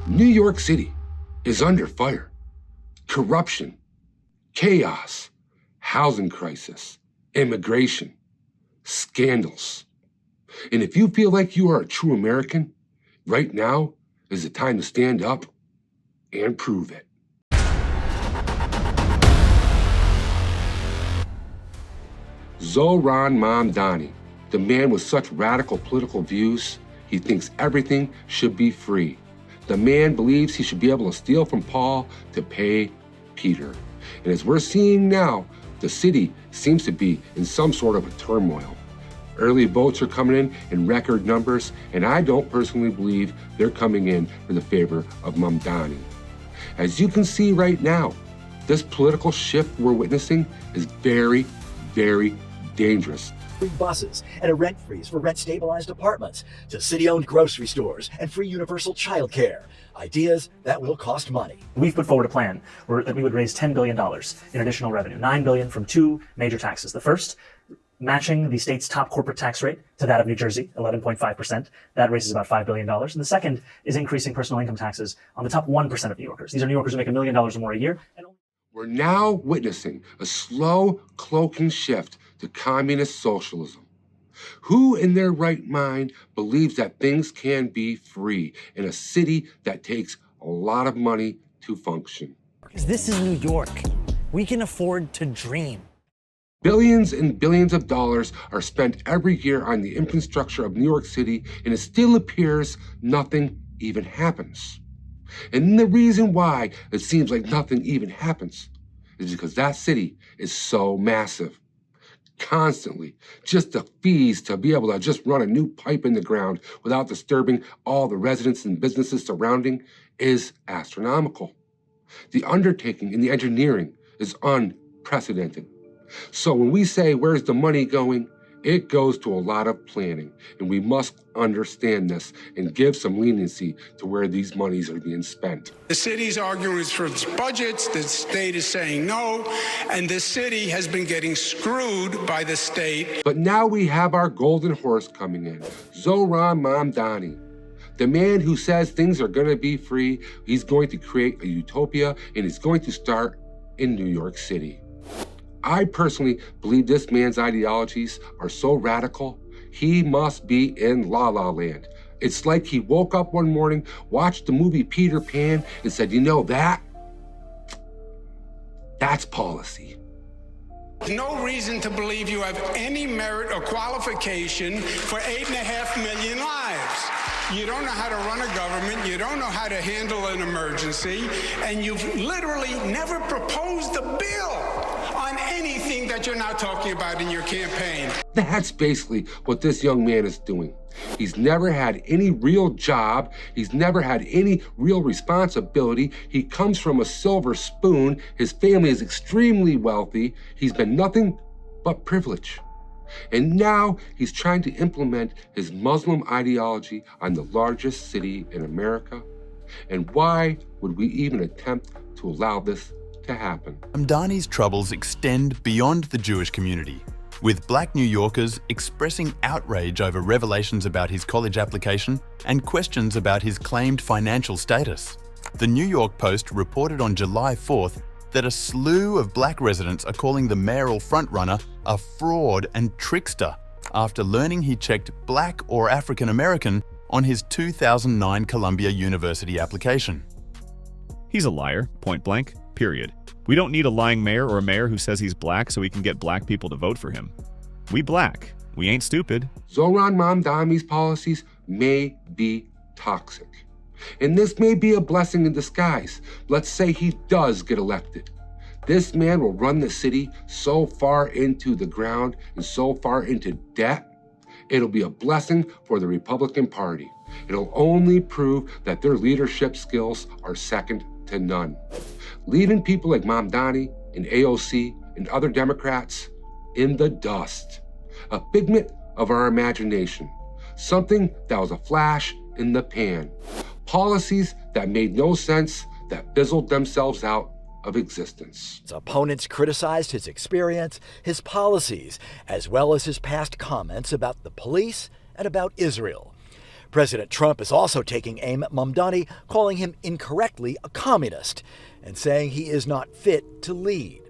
New York City is under fire. Corruption, chaos, housing crisis, immigration, scandals. And if you feel like you are a true American, right now is the time to stand up and prove it. Zohran Mamdani, the man with such radical political views, he thinks everything should be free. The man believes he should be able to steal from Paul to pay Peter. And as we're seeing now, the city seems to be in some sort of a turmoil. Early votes are coming in record numbers, and I don't personally believe they're coming in for the favor of Mamdani. As you can see right now, this political shift we're witnessing is very, very dangerous. Free buses and a rent freeze for rent-stabilized apartments, to city-owned grocery stores and free universal childcare. Ideas that will cost money. We've put forward a plan that we would raise $10 billion in additional revenue, $9 billion from two major taxes. The first, matching the state's top corporate tax rate to that of New Jersey, 11.5%. That raises about $5 billion. And the second is increasing personal income taxes on the top 1% of New Yorkers. These are New Yorkers who make $1 million or more a year. We're now witnessing a slow cloaking shift to communist socialism. Who in their right mind believes that things can be free in a city that takes a lot of money to function? This is New York. We can afford to dream. Billions and billions of dollars are spent every year on the infrastructure of New York City, and it still appears nothing even happens. And the reason why it seems like nothing even happens is because that city is so massive. Constantly, just the fees to be able to just run a new pipe in the ground without disturbing all the residents and businesses surrounding is astronomical. The undertaking and the engineering is unprecedented. So when we say, where's the money going? It goes to a lot of planning, and we must understand this and give some leniency to where these monies are being spent. The city's arguing for its budgets, the state is saying no, and the city has been getting screwed by the state. But now we have our golden horse coming in, Zohran Mamdani. The man who says things are gonna be free, he's going to create a utopia, and he's going to start in New York City. I personally believe this man's ideologies are so radical, he must be in La La Land. It's like he woke up one morning, watched the movie Peter Pan, and said, you know that's policy. No reason to believe you have any merit or qualification for 8.5 million lives. You don't know how to run a government, you don't know how to handle an emergency, and you've literally never proposed a bill on anything that you're now talking about in your campaign. That's basically what this young man is doing. He's never had any real job. He's never had any real responsibility. He comes from a silver spoon. His family is extremely wealthy. He's been nothing but privilege. And now he's trying to implement his Muslim ideology on the largest city in America. And why would we even attempt to allow this to happen? Mamdani's troubles extend beyond the Jewish community, with Black New Yorkers expressing outrage over revelations about his college application and questions about his claimed financial status. The New York Post reported on July 4th that a slew of Black residents are calling the mayoral frontrunner a fraud and trickster after learning he checked Black or African American on his 2009 Columbia University application. He's a liar, point blank, period. We don't need a lying mayor or a mayor who says he's Black so he can get Black people to vote for him. We Black. We ain't stupid. Zohran Mamdani's policies may be toxic. And this may be a blessing in disguise. Let's say he does get elected. This man will run the city so far into the ground and so far into debt, it'll be a blessing for the Republican Party. It'll only prove that their leadership skills are second to none. Leaving people like Mamdani and AOC and other Democrats in the dust. A figment of our imagination. Something that was a flash in the pan. Policies that made no sense, that fizzled themselves out of existence. His opponents criticized his experience, his policies, as well as his past comments about the police and about Israel. President Trump is also taking aim at Mamdani, calling him incorrectly a communist and saying he is not fit to lead.